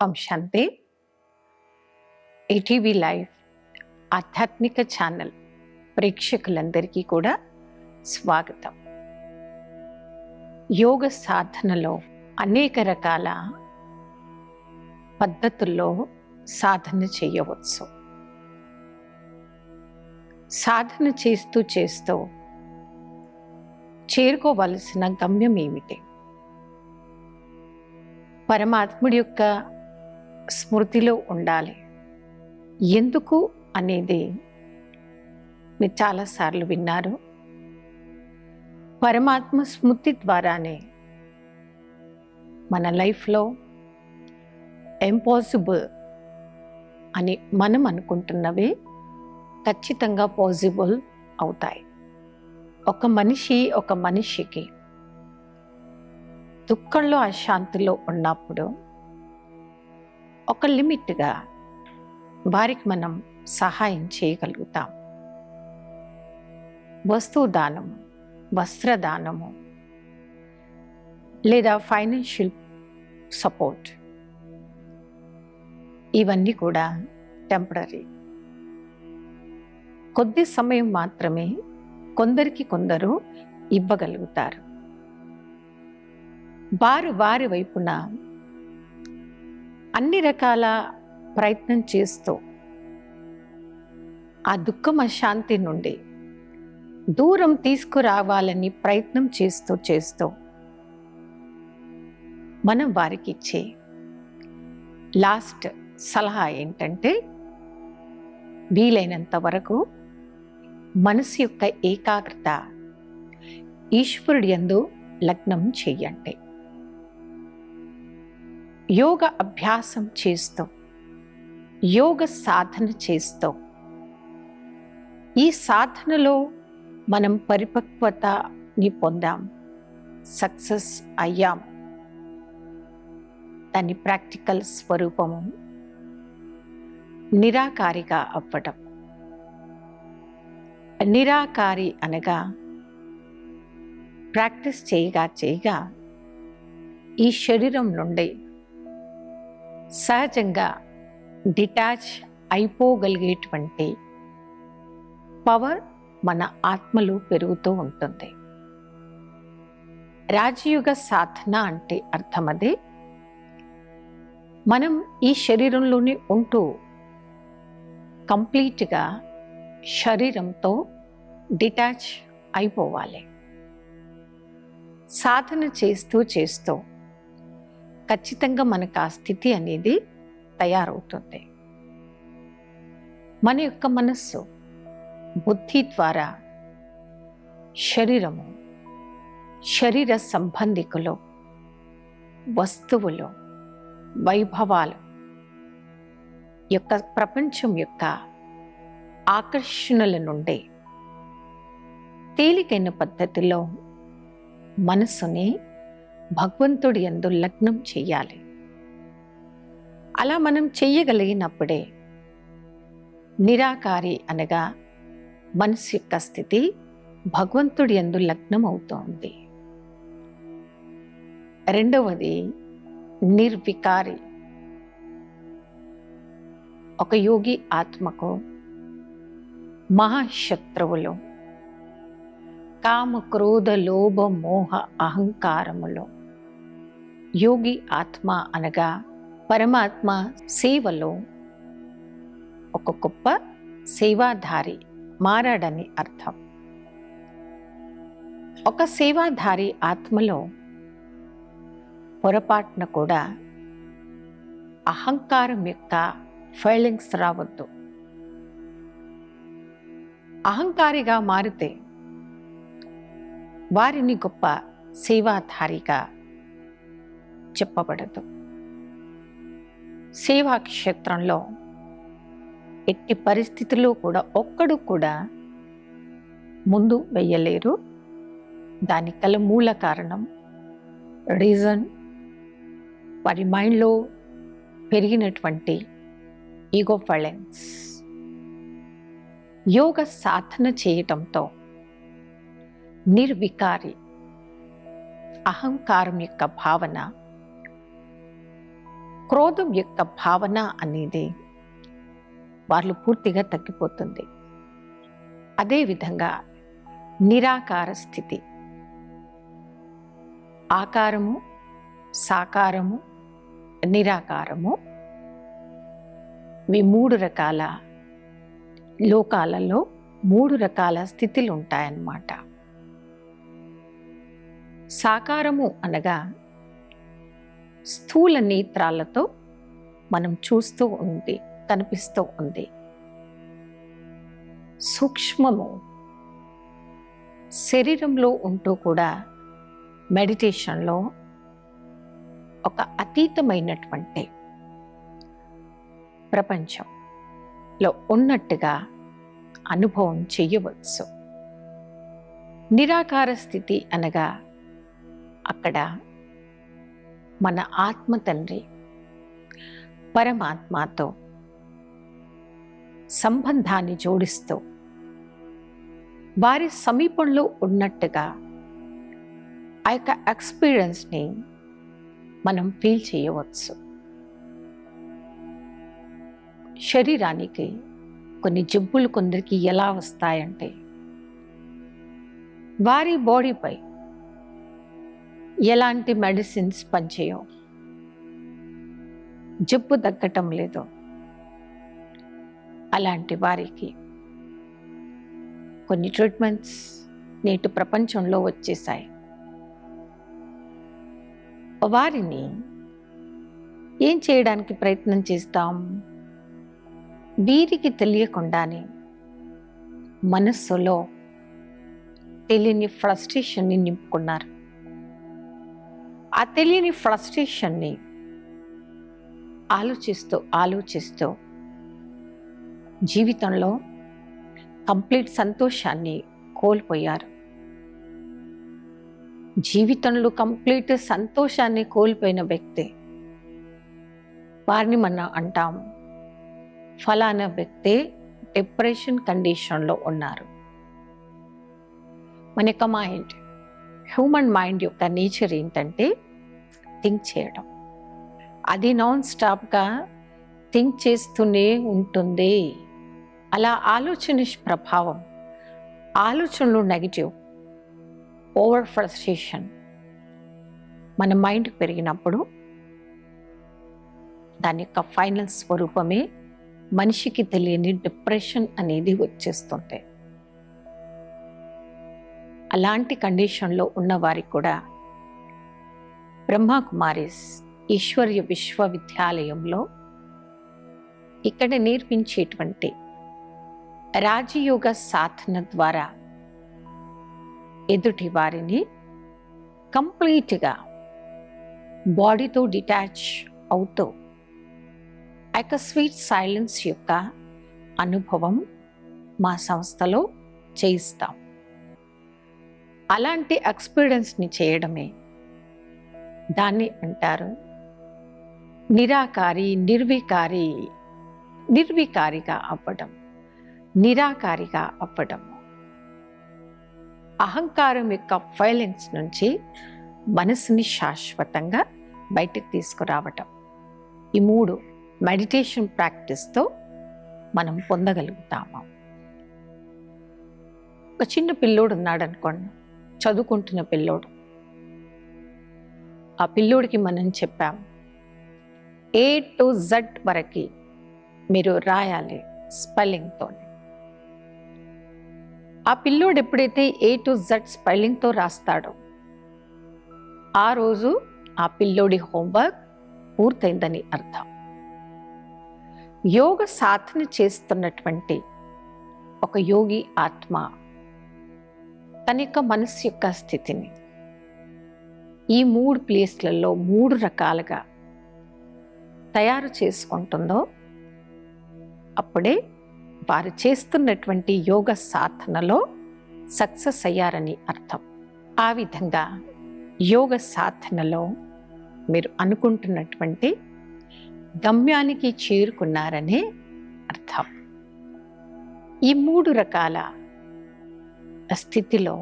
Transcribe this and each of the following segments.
ఓం శాంతి. ETV live ఆధ్యాత్మిక channel ప్రేక్షకులందరికీ కూడా స్వాగతం. యోగ సాధనలో అనేక రకాల పద్ధతుల్లో సాధన చేయవచ్చు. సాధన చేస్తూ చేస్తూ చేరుకోవలసిన గమ్యం ఏమిటి? పరమాత్ముడి యొక్క స్మృతిలో ఉండాలి. ఎందుకు అనేది మీరు చాలాసార్లు విన్నారు. పరమాత్మ స్మృతి ద్వారానే మన లైఫ్లో ఇంపాసిబుల్ అని మనం అనుకుంటున్నవి ఖచ్చితంగా పాసిబుల్ అవుతాయి. ఒక మనిషికి దుఃఖంలో అశాంతిలో ఉన్నప్పుడు ఒక లిమిట్గా వారికి మనం సహాయం చేయగలుగుతాం. వస్తువు దానము, వస్త్రదానము లేదా ఫైనాన్షియల్ సపోర్ట్, ఇవన్నీ కూడా టెంపరరీ. కొద్ది సమయం మాత్రమే కొందరు ఇవ్వగలుగుతారు. వారి వైపున అన్ని రకాల ప్రయత్నం చేస్తూ ఆ దుఃఖం అశాంతి నుండి దూరం తీసుకురావాలని ప్రయత్నం చేస్తూ మనం వారికి ఇచ్చే లాస్ట్ సలహా ఏంటంటే, వీలైనంత వరకు మనసు యొక్క ఏకాగ్రత ఈశ్వరుడి యందు లగ్నం చెయ్యండి. యోగ అభ్యాసం చేస్తూ, యోగ సాధన చేస్తూ, ఈ సాధనలో మనం పరిపక్వతని పొందాం, సక్సెస్ అయ్యాం. దాని ప్రాక్టికల్ స్వరూపము నిరాకారిగా అవ్వడం. నిరాకారి అనగా ప్రాక్టీస్ చేయగా ఈ శరీరం నుండి సహజంగా డిటాచ్ అయిపోగలిగేటువంటి పవర్ మన ఆత్మలో పెరుగుతూ ఉంటుంది. రాజయోగ సాధన అంటే అర్థం అదే. మనం ఈ శరీరంలోనే ఉంటూ కంప్లీట్గా శరీరంతో డిటాచ్ అయిపోవాలి. సాధన చేస్తూ ఖచ్చితంగా మనకు ఆ స్థితి అనేది తయారవుతుంది. మన యొక్క మనస్సు, బుద్ధి ద్వారా శరీరము, శరీర సంబంధికులు, వస్తువులు, వైభవాలు యొక్క ప్రపంచం యొక్క ఆకర్షణల నుండి తేలికైన పద్ధతిలో మనస్సుని భగవంతుడి యందు లగ్నం చెయ్యాలి. అలా మనం చెయ్యగలిగినప్పుడే నిరాకారి అనగా మనసు యొక్క స్థితి భగవంతుడి యందు లగ్నం అవుతోంది. రెండవది నిర్వికారి. ఒక యోగి ఆత్మకు మహాశత్రువులు కామ, క్రోధ, లోభ, మోహ, అహంకారములు. యోగి ఆత్మ అనగా పరమాత్మ సేవలో ఒక గొప్ప సేవాధారి మారాడని అర్థం. ఒక సేవాధారి ఆత్మలో పొరపాటున కూడా అహంకారం యొక్క ఫీలింగ్స్ రావద్దు. అహంకారిగా మారితే వారిని గొప్ప సేవాధారిగా చెప్పబడదు. సేవా క్షేత్రంలో ఎట్టి పరిస్థితుల్లో కూడా ఒక్కడు కూడా ముందు వెయ్యలేరు. దానికి గల మూల కారణం, రీజన్, వారి మైండ్లో పెరిగినటువంటి ఈగో ఫైలెన్స్. యోగ సాధన చేయటంతో నిర్వికారి అహంకారం యొక్క భావన క్రోధం యొక్క భావన అనేది వాళ్ళు పూర్తిగా తగ్గిపోతుంది. అదేవిధంగా నిరాకార స్థితి, ఆకారము, సాకారము, నిరాకారము, ఇవి 3 రకాల లోకాలలో 3 రకాల స్థితులు ఉంటాయన్నమాట. సాకారము అనగా స్థూల నేత్రాలతో మనం చూస్తూ ఉంది, కనిపిస్తూ ఉంది. సూక్ష్మము, శరీరంలో ఉంటూ కూడా మెడిటేషన్లో ఒక అతీతమైనటువంటి ప్రపంచంలో ఉన్నట్టుగా అనుభవం చేయవచ్చు. నిరాకార స్థితి అనగా అక్కడ మన ఆత్మ తండ్రి పరమాత్మతో సంబంధాన్ని జోడిస్తూ వారి సమీపంలో ఉన్నట్టుగా ఆ యొక్క ఎక్స్పీరియన్స్ని మనం ఫీల్ చేయవచ్చు. శరీరానికి కొన్ని జబ్బులు కొందరికి ఎలా వస్తాయంటే, వారి బాడీపై ఎలాంటి మెడిసిన్స్ పనిచేయవు, జబ్బు తగ్గటం లేదు. అలాంటి వారికి కొన్ని ట్రీట్మెంట్స్ నేటి ప్రపంచంలో వచ్చేసాయి. వారిని ఏం చేయడానికి ప్రయత్నం చేస్తాం? వీరికి తెలియకుండానే మనస్సులో తెలియని ఫ్రస్ట్రేషన్ని నింపుకున్నారు. ఆ తెలియని ఫ్రస్ట్రేషన్ని ఆలోచిస్తూ జీవితంలో కంప్లీట్ సంతోషాన్ని కోల్పోయారు. జీవితంలో కంప్లీట్ సంతోషాన్ని కోల్పోయిన వ్యక్తి, వారిని మనం అంటాం ఫలానా వ్యక్తి డిప్రెషన్ కండిషన్లో ఉన్నారు. మన యొక్క మైండ్, హ్యూమన్ మైండ్ యొక్క నేచర్ ఏంటంటే థింక్ చేయడం. అది నాన్ స్టాప్గా థింక్ చేస్తూనే ఉంటుంది. అలా ఆలోచన ప్రభావం, ఆలోచనలు నెగిటివ్, ఓవర్ ఫ్రస్ట్రేషన్ మన మైండ్ పెరిగినప్పుడు దాని యొక్క ఫైనల్ స్వరూపమే మనిషికి తెలియని డిప్రెషన్ అనేది వచ్చేస్తుంది. అలాంటి కండిషన్లో ఉన్న వారికి కూడా బ్రహ్మకుమారిస్ ఈశ్వర్య విశ్వవిద్యాలయంలో ఇక్కడ నేర్పించేటువంటి రాజయోగ సాధన ద్వారా ఎదుటి వారిని కంప్లీట్గా బాడీతో డిటాచ్ అవుతూ ఆ యొక్క స్వీట్ సైలెన్స్ యొక్క అనుభవం మా సంస్థలో చేయిస్తాం. అలాంటి ఎక్స్పీరియన్స్ని చేయడమే దాన్ని అంటారు నిరాకారి, నిర్వికారిగా అవ్వడం, నిరాకారిగా అవ్వడం. అహంకారం యొక్క వైలెన్స్ నుంచి మనసుని శాశ్వతంగా బయటకు తీసుకురావటం. ఈ 3 మెడిటేషన్ ప్రాక్టీస్తో మనం పొందగలుగుతాము. ఒక చిన్న పిల్లోడు ఉన్నాడు అనుకోండి, చదువుకుంటున్న పిల్లోడు. ఆ పిల్లోడికి మనం చెప్పాం A to Z వరకు మీరు రాయాలి స్పెల్లింగ్తో. ఆ పిల్లోడు ఎప్పుడైతే A to Z స్పెల్లింగ్తో రాస్తాడో ఆ రోజు ఆ పిల్లోడి హోంవర్క్ పూర్తయిందని అర్థం. యోగ సాధన చేస్తున్నటువంటి ఒక యోగి ఆత్మ తన యొక్క మనసు యొక్క స్థితిని ఈ 3 ప్లేస్లలో 3 రకాలుగా తయారు చేసుకుంటుందో అప్పుడే వారు చేస్తున్నటువంటి యోగ సాధనలో సక్సెస్ అయ్యారని అర్థం. ఆ విధంగా యోగ సాధనలో మీరు అనుకుంటున్నటువంటి గమ్యానికి చేరుకున్నారనే అర్థం. ఈ 3 రకాల స్థితిలో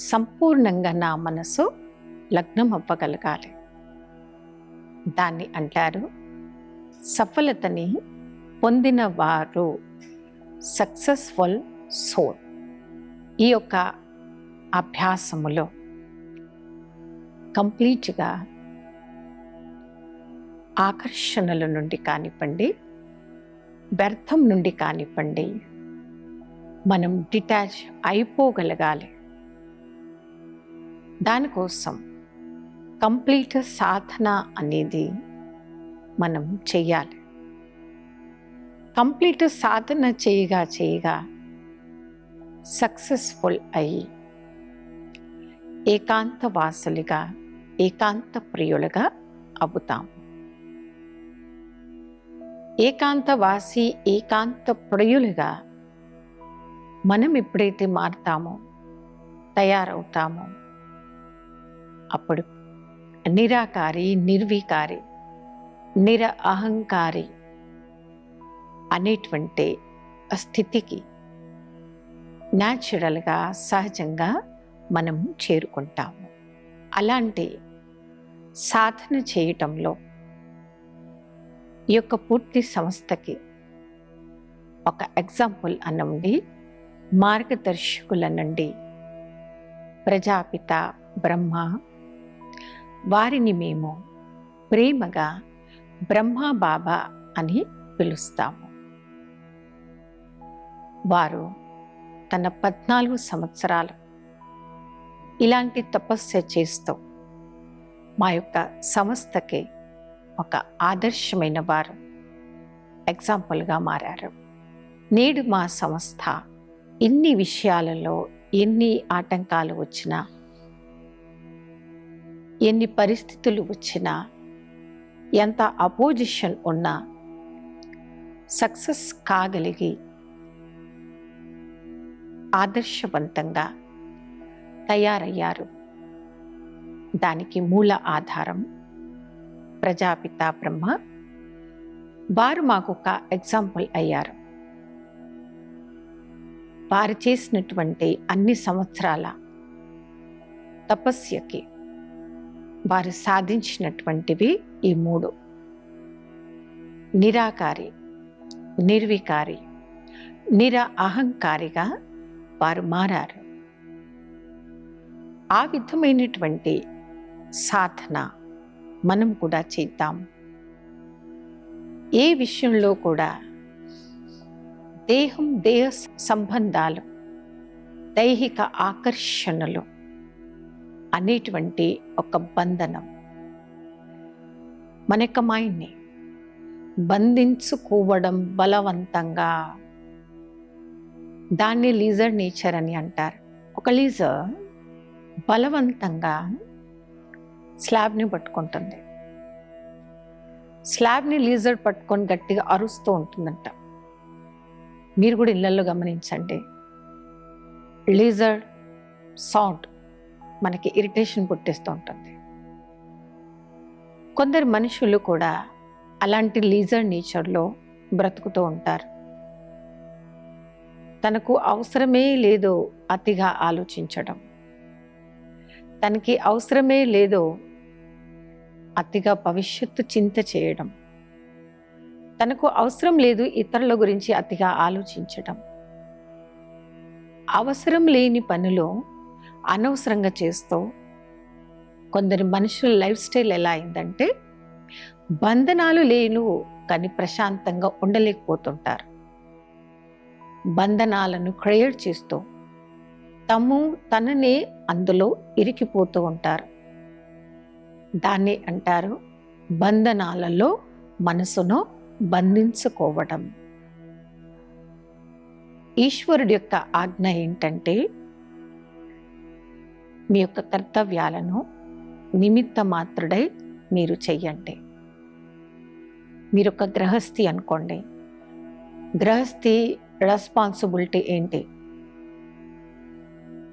సంపూర్ణంగా నా మనసు లగ్నం అవ్వగలగాలి. దాన్ని అంటారు సఫలతని పొందిన వారు, సక్సెస్ఫుల్ సోల్. ఈ యొక్క అభ్యాసములో కంప్లీట్గా ఆకర్షణల నుండి కానివ్వండి, వ్యర్థం నుండి కానివ్వండి, మనం డిటాచ్ అయిపోగలగాలి. దానికోసం కంప్లీట్ సాధన అనేది మనం చెయ్యాలి. కంప్లీట్ సాధన చేయగా సక్సెస్ఫుల్ అయ్యి ఏకాంత వాసులుగా, ఏకాంత ప్రియులుగా అవుతాం. ఏకాంతవాసి, ఏకాంత ప్రియులుగా మనం ఎప్పుడైతే మారుతామో, తయారవుతామో, అప్పుడు నిరాకారి, నిర్వికారి, అహంకారి అనేటువంటి స్థితికి న్యాచురల్గా, సహజంగా మనం చేరుకుంటాము. అలాంటి సాధన చేయటంలో ఈ యొక్క పూర్తి సంస్థకి ఒక ఎగ్జాంపుల్ అనండి, మార్గదర్శకుల నుండి ప్రజాపిత బ్రహ్మ, వారిని మేము ప్రేమగా బ్రహ్మ బాబా అని పిలుస్తాము. వారు తన 14 సంవత్సరాలు ఇలాంటి తపస్య చేస్తూ మా యొక్క సంస్థకి ఒక ఆదర్శమైన వారు, ఎగ్జాంపుల్గా మారారు. నేడు మా సంస్థ ఎన్ని విషయాలలో ఎన్ని ఆటంకాలు వచ్చినా, ఎన్ని పరిస్థితులు వచ్చినా, ఎంత అపోజిషన్ ఉన్నా సక్సెస్ కాగలిగి ఆదర్శవంతంగా తయారయ్యారు. దానికి మూల ఆధారం ప్రజాపిత బ్రహ్మ. వారు మాకు ఒక ఎగ్జాంపుల్ అయ్యారు. వారు చేసినటువంటి అన్ని సంవత్సరాల తపస్యకి వారు సాధించినటువంటివి ఈ 3: నిరాకారి, నిర్వికారి, అహంకారిగా వారు మారారు. ఆ విధమైనటువంటి సాధన మనం కూడా చేద్దాం. ఏ విషయంలో కూడా దేహం, దేహ సంబంధాలు, దైహిక ఆకర్షణలు అనేటువంటి ఒక బంధనం మన యొక్క మైండ్ని బంధించుకోవడం బలవంతంగా, దాన్ని లీజర్ నేచర్ అని అంటారు. ఒక లీజర్ బలవంతంగా స్లాబ్ని పట్టుకుంటుంది. స్లాబ్ని లీజర్ పట్టుకొని గట్టిగా అరుస్తూ ఉంటుందంట. మీరు కూడా ఇళ్లలో గమనించండి. లీజర్ సౌండ్ మనకి ఇరిటేషన్ పుట్టిస్తూ ఉంటుంది. కొందరు మనుషులు కూడా అలాంటి లీజర్ నేచర్లో బ్రతుకుతూ ఉంటారు. తనకు అవసరమే లేదో అతిగా ఆలోచించడం, తనకి అవసరమే లేదో అతిగా భవిష్యత్తు చింత చేయడం, తనకు అవసరం లేదు ఇతరుల గురించి అతిగా ఆలోచించడం, అవసరం లేని పనిలో అనవసరంగా చేస్తూ కొందరి మనుషుల లైఫ్ స్టైల్ ఎలా అయిందంటే బంధనాలు లేను కానీ ప్రశాంతంగా ఉండలేకపోతుంటారు. బంధనాలను క్రియేట్ చేస్తూ తననే అందులో ఇరికిపోతూ ఉంటారు. దాన్ని అంటారు బంధనాలలో మనసును బంధించుకోవడం. ఈశ్వరుడి యొక్క ఆజ్ఞ ఏంటంటే మీ యొక్క కర్తవ్యాలను నిమిత్త మాత్రుడై మీరు చెయ్యండి. మీరు ఒక గృహస్థి అనుకోండి. గృహస్థి రెస్పాన్సిబిలిటీ ఏంటి?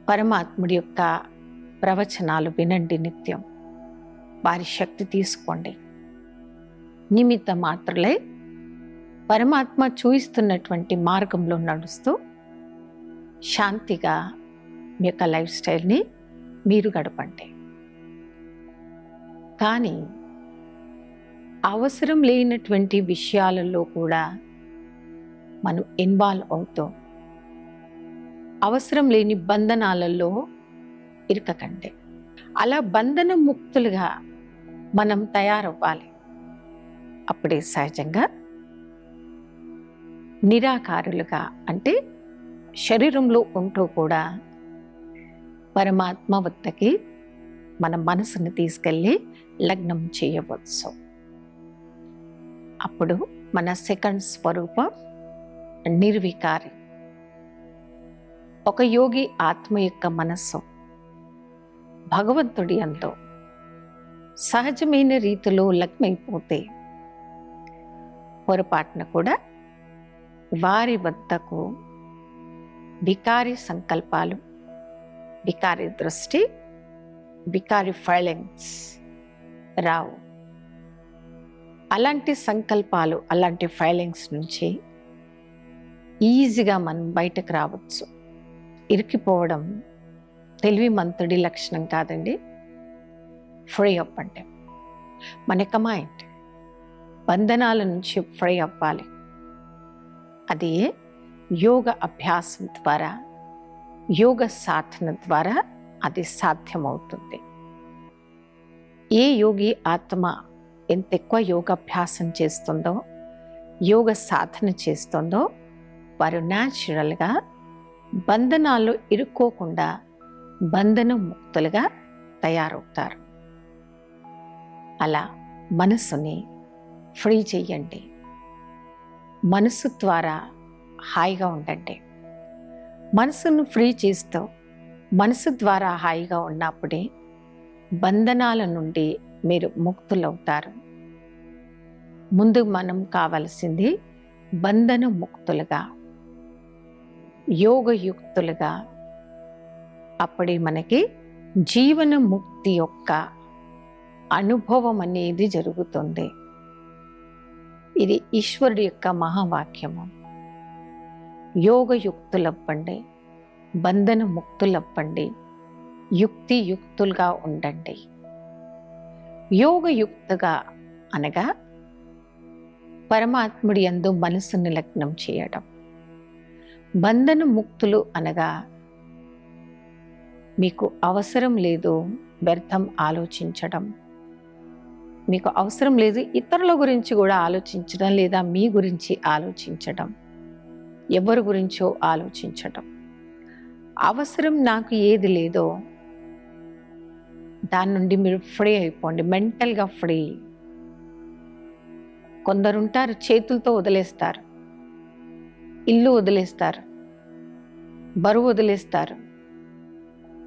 పరమాత్ముడి యొక్క ప్రవచనాలు వినండి నిత్యం. వారి శక్తి తీసుకోండి. నిమిత్త మాత్రులై పరమాత్మ చూయిస్తున్నటువంటి మార్గంలో నడుస్తూ శాంతిగా మీ యొక్క లైఫ్ స్టైల్ని మీరు గడపండి. కానీ అవసరం లేనటువంటి విషయాలలో కూడా మనం ఇన్వాల్వ్ అవుతాం. అవసరం లేని బంధనాలలో ఇరకకండి. అలా బంధన ముక్తులుగా మనం తయారవ్వాలి. అప్పుడే సహజంగా నిరాకారులుగా, అంటే శరీరంలో ఉంటూ కూడా పరమాత్మ వద్దకి మన మనసుని తీసుకెళ్ళి లగ్నం చేయవచ్చు. అప్పుడు మన సెకండ్ స్వరూపం నిర్వికారి. ఒక యోగి ఆత్మ యొక్క మనస్సు భగవంతుడి యందు సహజమైన రీతిలో లగ్నమైపోతే పొరపాటున కూడా వారి వద్దకు వికారి సంకల్పాలు, వికారి దృష్టి, వికారి ఫీలింగ్స్ రావు. అలాంటి సంకల్పాలు, అలాంటి ఫీలింగ్స్ నుంచి ఈజీగా మనం బయటకు రావచ్చు. ఇరికిపోవడం తెలివిమంతుడి లక్షణం కాదండి. ఫ్రీ అప్ అంటే మన యొక్క మైండ్ బంధనాల నుంచి ఫ్రీ అవ్వాలి. అది యోగ అభ్యాసం ద్వారా, యోగ సాధన ద్వారా అది సాధ్యమవుతుంది. ఏ యోగి ఆత్మ ఎంత ఎక్కువ యోగాభ్యాసం చేస్తుందో, యోగ సాధన చేస్తుందో, వారు న్యాచురల్గా బంధనాల్లో ఇరుక్కోకుండా బంధన ముక్తులుగా తయారవుతారు. అలా మనసుని ఫ్రీ చెయ్యండి. మనసు ద్వారా హాయిగా ఉండండి. మనసును ఫ్రీ చేస్తూ మనసు ద్వారా హాయిగా ఉన్నప్పుడే బంధనాల నుండి మీరు ముక్తులవుతారు. ముందు మనం కావలసింది బంధన ముక్తులుగా, యోగయుక్తులుగా. అప్పుడే మనకి జీవన ముక్తి యొక్క అనుభవం అనేది జరుగుతుంది. ఇది ఈశ్వరుడి యొక్క మహావాక్యము. యోగయుక్తులవ్వండి, బంధన ముక్తులవ్వండి, యుక్తియుక్తులుగా ఉండండి. యోగయుక్తగా అనగా పరమాత్ముడి యందు మనసును లగ్నం చేయడం. బంధన ముక్తులు అనగా మీకు అవసరం లేదు వ్యర్థం ఆలోచించడం, మీకు అవసరం లేదు ఇతరుల గురించి కూడా ఆలోచించడం, లేదా మీ గురించి ఆలోచించడం, ఎవరి గురించో ఆలోచించడం. అవసరం నాకు ఏది లేదో దాని నుండి మీరు ఫ్రీ అయిపోండి, మెంటల్గా ఫ్రీ. కొందరుంటారు చేతులతో వదిలేస్తారు, ఇల్లు వదిలేస్తారు, బరువు వదిలేస్తారు,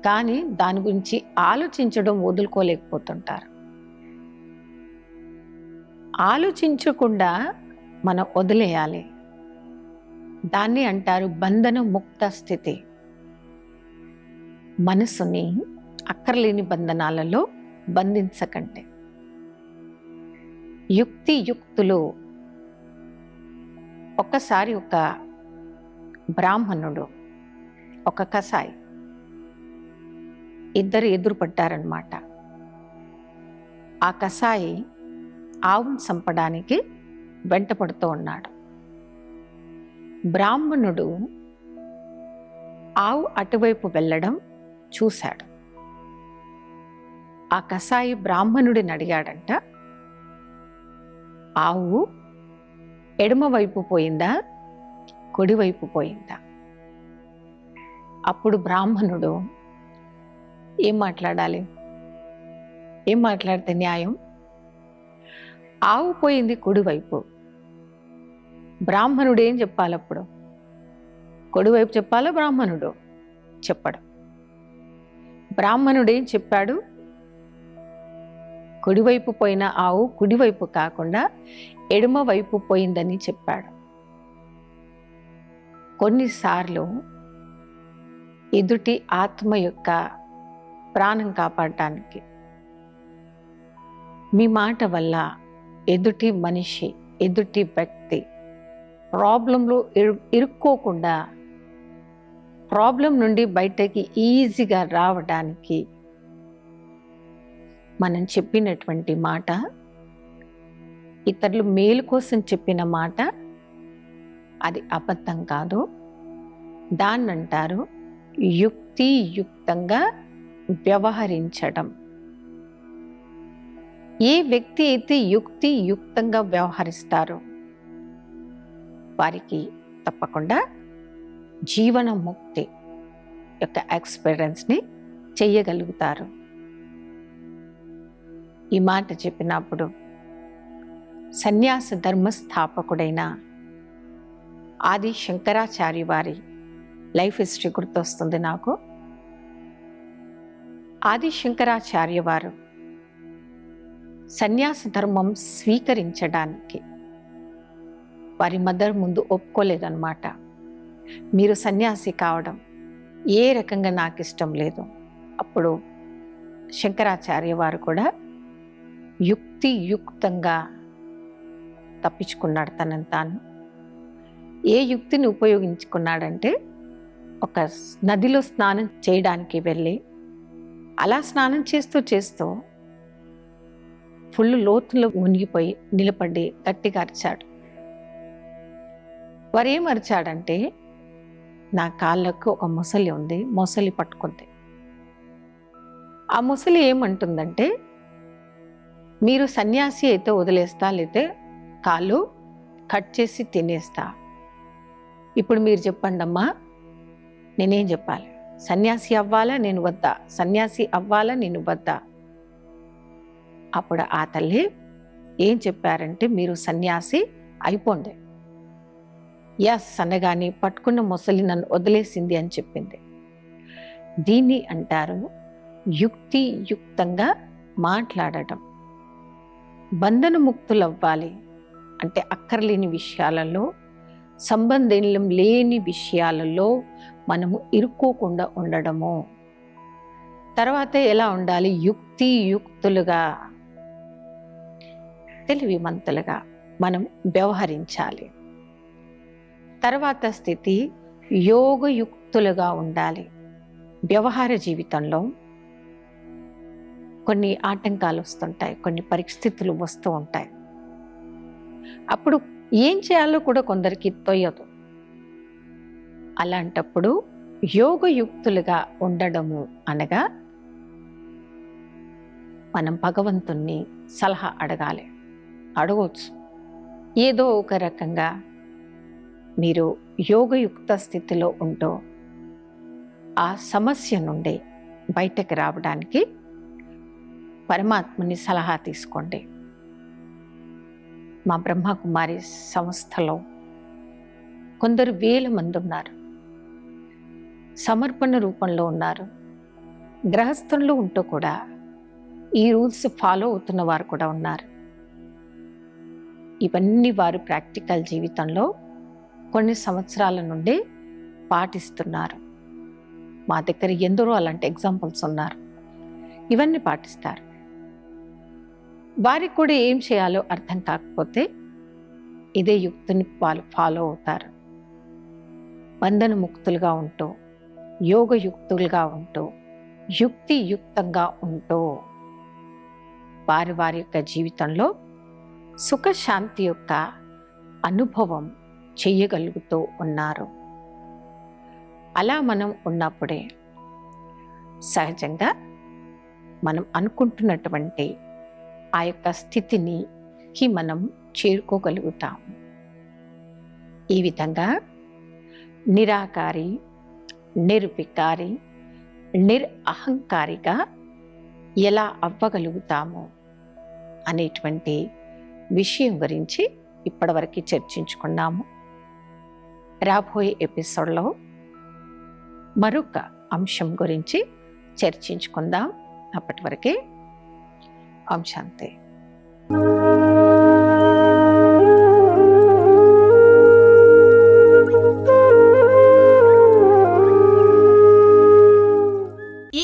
కానీ దాని గురించి ఆలోచించడం వదులుకోలేకపోతుంటారు. ఆలోచించకుండా మనం వదిలేయాలి. దాన్ని అంటారు బంధన ముక్త స్థితి. మనసుని అక్కర్లేని బంధనాలలో బంధించకండి. యుక్తులు. ఒక్కసారి ఒక బ్రాహ్మణుడు, ఒక కసాయి, ఇద్దరు ఎదురుపడ్డారనమాట. ఆ కసాయి ఆవును చంపడానికి వెంటపడుతూ ఉన్నాడు. బ్రాహ్మణుడు ఆవు అటువైపు వెళ్ళడం చూశాడు. ఆ కసాయి బ్రాహ్మణుడిని అడిగాడంట, ఆవు ఎడమవైపు పోయిందా, కుడివైపు పోయిందా? అప్పుడు బ్రాహ్మణుడు ఏం మాట్లాడాలి, ఏం మాట్లాడితే న్యాయం? ఆవు పోయింది కుడివైపు. బ్రాహ్మణుడు ఏం చెప్పాలి అప్పుడు? కుడివైపు చెప్పాలా? బ్రాహ్మణుడు చెప్పడు. బ్రాహ్మణుడు ఏం చెప్పాడు? కుడివైపు పోయిన ఆవు కుడివైపు కాకుండా ఎడమ వైపు పోయిందని చెప్పాడు. కొన్నిసార్లు ఎదుటి ఆత్మ యొక్క ప్రాణం కాపాడటానికి మీ మాట వల్ల ఎదుటి మనిషి, ఎదుటి వ్యక్తి ప్రాబ్లంలో ఇరుక్కోకుండా ప్రాబ్లం నుండి బయటకి ఈజీగా రావడానికి మనం చెప్పినటువంటి మాట ఇతరులు మేలు కోసం చెప్పిన మాట అది అబద్ధం కాదు. దాన్నంటారు యుక్తియుక్తంగా వ్యవహరించడం. ఏ వ్యక్తి అయితే యుక్తియుక్తంగా వ్యవహరిస్తారో వారికి తప్పకుండా జీవన ముక్తి యొక్క ఎక్స్పీరియన్స్ని చెయ్యగలుగుతారు. ఈ మాట చెప్పినప్పుడు సన్యాస ధర్మ స్థాపకుడైన ఆది శంకరాచార్య వారి లైఫ్ హిస్టరీ గుర్తొస్తుంది నాకు. ఆది శంకరాచార్య వారు సన్యాస ధర్మం స్వీకరించడానికి వారి మదర్ ముందు ఒప్పుకోలేదన్నమాట. మీరు సన్యాసి కావడం ఏ రకంగా నాకు ఇష్టం లేదు. అప్పుడు శంకరాచార్య వారు కూడా యుక్తియుక్తంగా తప్పించుకున్నాడు తనని తాను. ఏ యుక్తిని ఉపయోగించుకున్నాడంటే, ఒక నదిలో స్నానం చేయడానికి వెళ్ళి అలా స్నానం చేస్తూ చేస్తూ ఫుల్ లోతులో మునిగిపోయి నిలబడి గట్టిగా అరిచాడు. వారేం అరిచాడంటే, నా కాళ్ళకు ఒక మొసలి ఉంది, మొసలి పట్టుకుంది. ఆ మొసలి ఏమంటుందంటే, మీరు సన్యాసి అయితే వదిలేస్తా, లేతే కాళ్ళు కట్ చేసి తినేస్తా. ఇప్పుడు మీరు చెప్పండి అమ్మా, నేనేం చెప్పాలి? సన్యాసి అవ్వాలా నేను వద్దా? సన్యాసి అవ్వాలా నేను వద్దా? అప్పుడు ఆ తల్లి ఏం చెప్పారంటే, మీరు సన్యాసి అయిపోండి. ఎస్ అనగానే పట్టుకున్న మొసలి నన్ను వదిలేసింది అని చెప్పింది. దీన్ని అంటారు యుక్తియుక్తంగా మాట్లాడటం. బంధన ముక్తులవ్వాలి అంటే అక్కర్లేని విషయాలలో, సంబంధం లేని విషయాలలో మనము ఇరుక్కోకుండా ఉండడము. తర్వాత ఎలా ఉండాలి? యుక్తియుక్తులుగా, తెలివిమంతులుగా మనం వ్యవహరించాలి. తర్వాత స్థితి యోగయుక్తులుగా ఉండాలి. వ్యవహార జీవితంలో కొన్ని ఆటంకాలు వస్తుంటాయి, కొన్ని పరిస్థితులు వస్తూ ఉంటాయి. అప్పుడు ఏం చేయాలో కూడా కొందరికి తోయదు. అలాంటప్పుడు యోగయుక్తులుగా ఉండడము అనగా మనం భగవంతుణ్ణి సలహా అడగాలి. అడగవచ్చు. ఏదో ఒక రకంగా మీరు యోగయుక్త స్థితిలో ఉంటూ ఆ సమస్య నుండి బయటకు రావడానికి పరమాత్మని సలహా తీసుకోండి. మా బ్రహ్మకుమారి సంస్థలో కొందరు వేల మంది ఉన్నారు. సమర్పణ రూపంలో ఉన్నారు. గృహస్థంలో ఉంటూ కూడా ఈ రూల్స్ ఫాలో అవుతున్న వారు కూడా ఉన్నారు. ఇవన్నీ వారు ప్రాక్టికల్ జీవితంలో కొన్ని సంవత్సరాల నుండి పాటిస్తున్నారు. మా దగ్గర ఎందరో అలాంటి ఎగ్జాంపుల్స్ ఉన్నారు. ఇవన్నీ పాటిస్తారు. వారికి కూడా ఏం చేయాలో అర్థం కాకపోతే ఇదే యుక్తిని వాళ్ళు ఫాలో అవుతారు. బంధన ముక్తులుగా ఉంటూ, యోగయుక్తులుగా ఉంటూ, యుక్తియుక్తంగా ఉంటూ వారి వారి యొక్క జీవితంలో సుఖశాంతి యొక్క అనుభవం చెయ్యగలుగుతూ ఉన్నారు. అలా మనం ఉన్నప్పుడే సహజంగా మనం అనుకుంటున్నటువంటి ఆ యొక్క స్థితికి మనం చేరుకోగలుగుతాం. ఈ విధంగా నిరాకారి, నిర్వికారి, నిరహంకారిగా ఎలా అవ్వగలుగుతాము అనేటువంటి విషయం గురించి ఇప్పటివరకు చర్చించుకున్నాము. రాబోయే ఎపిసోడ్లో మరొక అంశం గురించి చర్చించుకుందాం. అప్పటి వరకే ఓం శాంతి. ఈ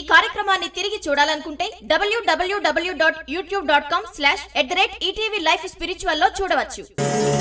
కార్యక్రమాన్ని తిరిగి చూడాలనుకుంటే www.youtube.com/ETV Life Spiritual లో చూడవచ్చు.